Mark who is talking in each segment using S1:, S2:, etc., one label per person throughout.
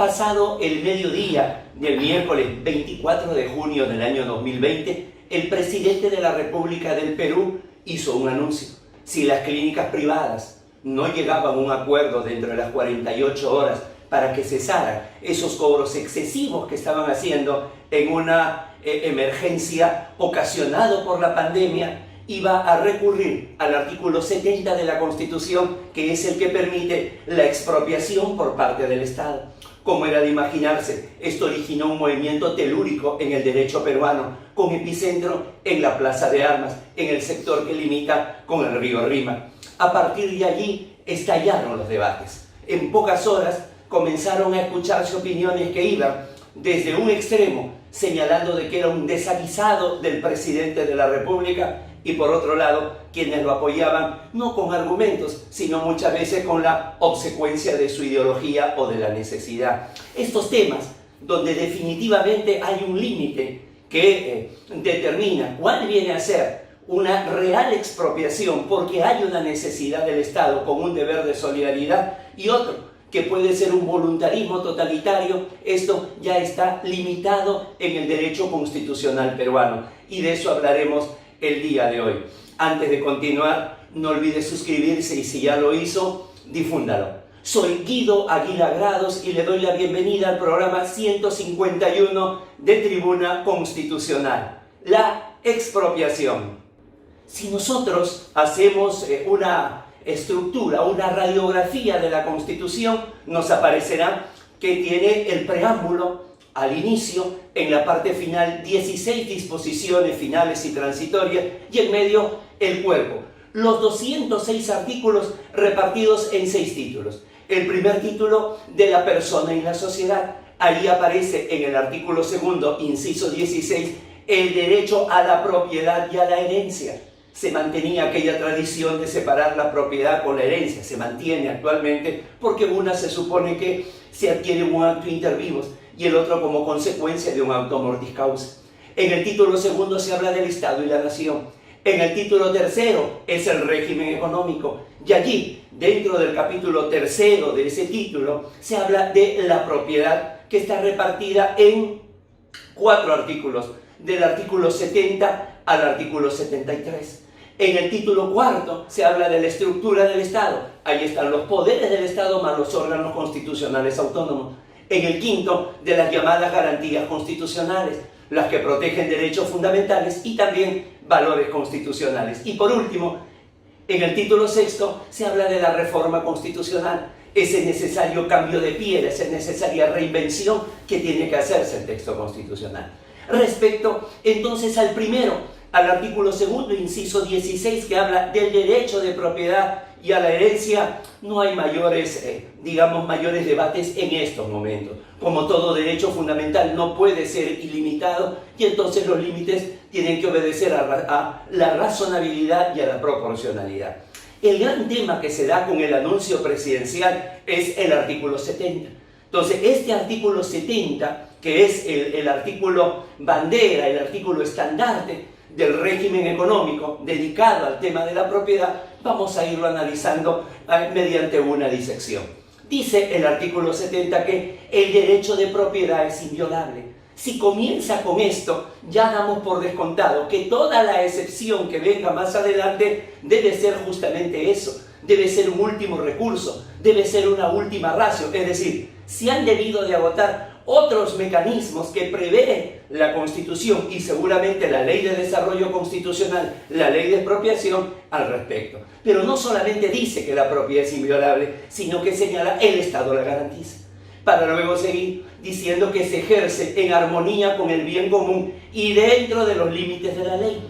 S1: Pasado el mediodía del miércoles 24 de junio del año 2020, el presidente de la República del Perú hizo un anuncio. Si las clínicas privadas no llegaban a un acuerdo dentro de las 48 horas para que cesaran esos cobros excesivos que estaban haciendo en una emergencia ocasionada por la pandemia, iba a recurrir al artículo 70 de la Constitución, que es el que permite la expropiación por parte del Estado. Como era de imaginarse, esto originó un movimiento telúrico en el derecho peruano, con epicentro en la Plaza de Armas, en el sector que limita con el río Rima. A partir de allí estallaron los debates. En pocas horas comenzaron a escucharse opiniones que iban desde un extremo, señalando de que era un desaguisado del presidente de la República, y por otro lado, quienes lo apoyaban no con argumentos, sino muchas veces con la obsecuencia de su ideología o de la necesidad. Estos temas, donde definitivamente hay un límite que determina cuál viene a ser una real expropiación porque hay una necesidad del Estado con un deber de solidaridad, y otro que puede ser un voluntarismo totalitario, esto ya está limitado en el derecho constitucional peruano, y de eso hablaremos el día de hoy. Antes de continuar, no olvide suscribirse y si ya lo hizo, difúndalo. Soy Guido Aguilar Grados y le doy la bienvenida al programa 151 de Tribuna Constitucional, la expropiación. Si nosotros hacemos una estructura, una radiografía de la Constitución, nos aparecerá que tiene el preámbulo al inicio, en la parte final, 16 disposiciones finales y transitorias, y en medio el cuerpo. Los 206 artículos repartidos en 6 títulos. El primer título, de la persona y la sociedad. Ahí aparece en el artículo segundo, inciso 16, el derecho a la propiedad y a la herencia. Se mantenía aquella tradición de separar la propiedad con la herencia. Se mantiene actualmente porque una se supone que se adquiere un acto inter vivos y el otro como consecuencia de un auto mortis causa. En el título segundo se habla del Estado y la nación. En el título tercero es el régimen económico. Y allí, dentro del capítulo tercero de ese título, se habla de la propiedad, que está repartida en 4 artículos, del artículo 70 al artículo 73. En el título cuarto se habla de la estructura del Estado. Ahí están los poderes del Estado más los órganos constitucionales autónomos. En el quinto, de las llamadas garantías constitucionales, las que protegen derechos fundamentales y también valores constitucionales. Y por último, en el título sexto se habla de la reforma constitucional, ese necesario cambio de piel, esa necesaria reinvención que tiene que hacerse el texto constitucional. Respecto entonces al primero, al artículo segundo, inciso 16, que habla del derecho de propiedad y a la herencia, no hay mayores debates en estos momentos. Como todo derecho fundamental no puede ser ilimitado, y entonces los límites tienen que obedecer a la razonabilidad y a la proporcionalidad. El gran tema que se da con el anuncio presidencial es el artículo 70. Entonces, este artículo 70, que es el artículo bandera, el artículo estandarte del régimen económico dedicado al tema de la propiedad, vamos a irlo analizando mediante una disección. Dice el artículo 70 que el derecho de propiedad es inviolable. Si comienza con esto, ya damos por descontado que toda la excepción que venga más adelante debe ser justamente eso, debe ser un último recurso, debe ser una última ratio, es decir, se han debido de agotar otros mecanismos que prevé la Constitución y seguramente la Ley de Desarrollo Constitucional, la Ley de Expropiación al respecto. Pero no solamente dice que la propiedad es inviolable, sino que señala el Estado la garantiza, para luego seguir diciendo que se ejerce en armonía con el bien común y dentro de los límites de la ley,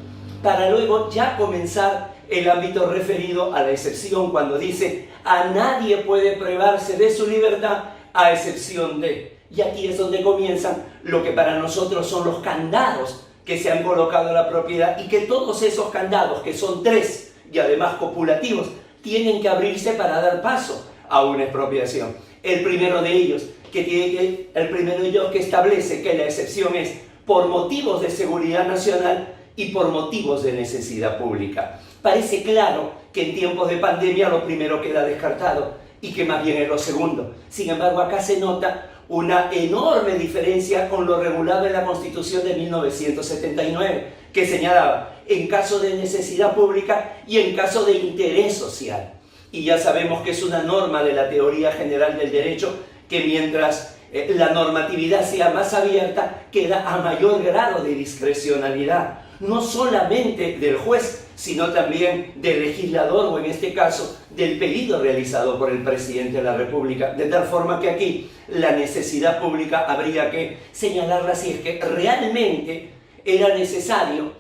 S1: para luego ya comenzar el ámbito referido a la excepción, cuando dice a nadie puede privarse de su libertad a excepción de... Y aquí es donde comienzan lo que para nosotros son los candados que se han colocado a la propiedad, y que todos esos candados, que son 3 y además copulativos, tienen que abrirse para dar paso a una expropiación. El primero de ellos que establece que la excepción es por motivos de seguridad nacional y por motivos de necesidad pública. Parece claro que en tiempos de pandemia lo primero queda descartado y que más bien es lo segundo. Sin embargo, acá se nota una enorme diferencia con lo regulado en la Constitución de 1979, que señalaba en caso de necesidad pública y en caso de interés social. Y ya sabemos que es una norma de la teoría general del derecho que mientras la normatividad sea más abierta, queda a mayor grado de discrecionalidad, no solamente del juez, sino también del legislador, o en este caso, del pedido realizado por el presidente de la República, de tal forma que aquí la necesidad pública habría que señalarla si es que realmente era necesario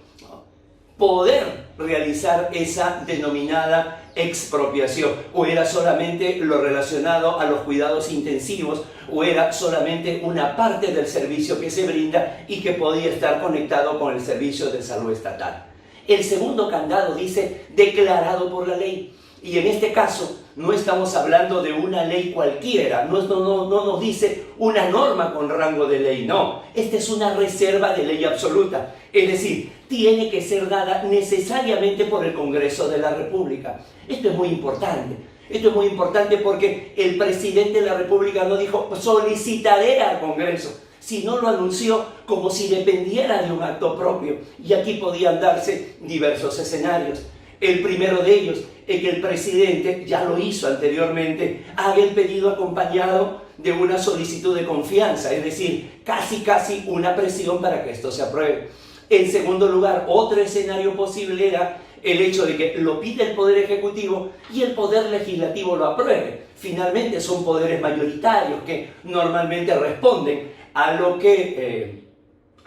S1: poder realizar esa denominada expropiación, o era solamente lo relacionado a los cuidados intensivos, o era solamente una parte del servicio que se brinda y que podía estar conectado con el servicio de salud estatal. El segundo candado dice declarado por la ley, y en este caso no estamos hablando de una ley cualquiera, no nos dice una norma con rango de ley, no, esta es una reserva de ley absoluta, es decir, tiene que ser dada necesariamente por el Congreso de la República. Esto es muy importante. Esto es muy importante porque el presidente de la República no dijo solicitaré al Congreso, sino lo anunció como si dependiera de un acto propio. Y aquí podían darse diversos escenarios. El primero de ellos es que el presidente, ya lo hizo anteriormente, haga el pedido acompañado de una solicitud de confianza, es decir, casi una presión para que esto se apruebe. En segundo lugar, otro escenario posible era el hecho de que lo pide el Poder Ejecutivo y el Poder Legislativo lo apruebe. Finalmente son poderes mayoritarios que normalmente responden a lo que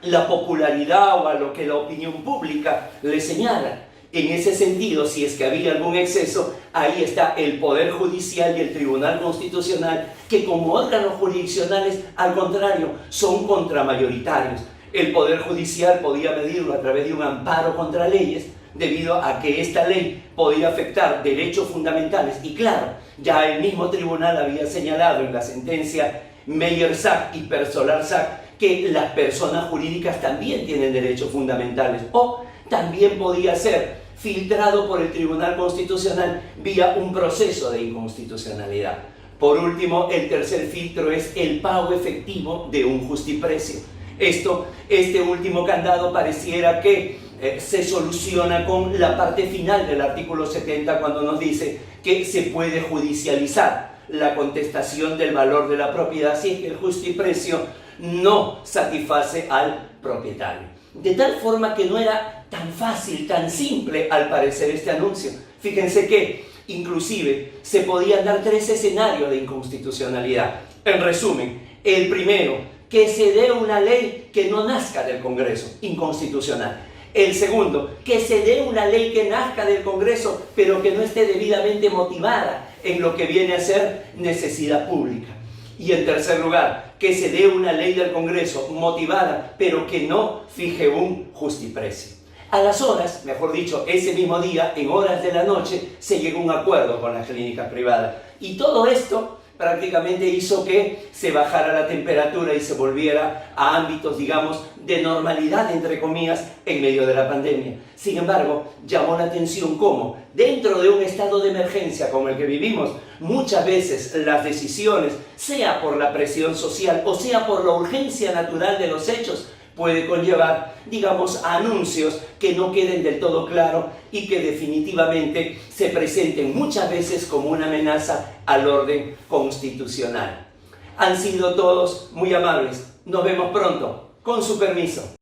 S1: la popularidad o a lo que la opinión pública le señala. En ese sentido, si es que había algún exceso, ahí está el Poder Judicial y el Tribunal Constitucional, que como órganos jurisdiccionales, al contrario, son contramayoritarios. El Poder Judicial podía medirlo a través de un amparo contra leyes, debido a que esta ley podía afectar derechos fundamentales. Y claro, ya el mismo tribunal había señalado en la sentencia Meyer-Sack y Persolar-Sack que las personas jurídicas también tienen derechos fundamentales, o también podía ser filtrado por el Tribunal Constitucional vía un proceso de inconstitucionalidad. Por último, el tercer filtro es el pago efectivo de un justiprecio. Este último candado pareciera que se soluciona con la parte final del artículo 70, cuando nos dice que se puede judicializar la contestación del valor de la propiedad si es que el justiprecio no satisface al propietario. De tal forma que no era tan fácil, tan simple al parecer este anuncio. Fíjense que inclusive se podían dar tres escenarios de inconstitucionalidad. En resumen, el primero, que se dé una ley que no nazca del Congreso, inconstitucional. El segundo, que se dé una ley que nazca del Congreso, pero que no esté debidamente motivada en lo que viene a ser necesidad pública. Y en tercer lugar, que se dé una ley del Congreso motivada, pero que no fije un justiprecio. A las horas, mejor dicho, ese mismo día, en horas de la noche, se llegó a un acuerdo con las clínicas privadas. Y todo esto prácticamente hizo que se bajara la temperatura y se volviera a ámbitos, digamos, de normalidad, entre comillas, en medio de la pandemia. Sin embargo, llamó la atención cómo, dentro de un estado de emergencia como el que vivimos, muchas veces las decisiones, sea por la presión social o sea por la urgencia natural de los hechos, puede conllevar, digamos, anuncios que no queden del todo claros y que definitivamente se presenten muchas veces como una amenaza al orden constitucional. Han sido todos muy amables. Nos vemos pronto. Con su permiso.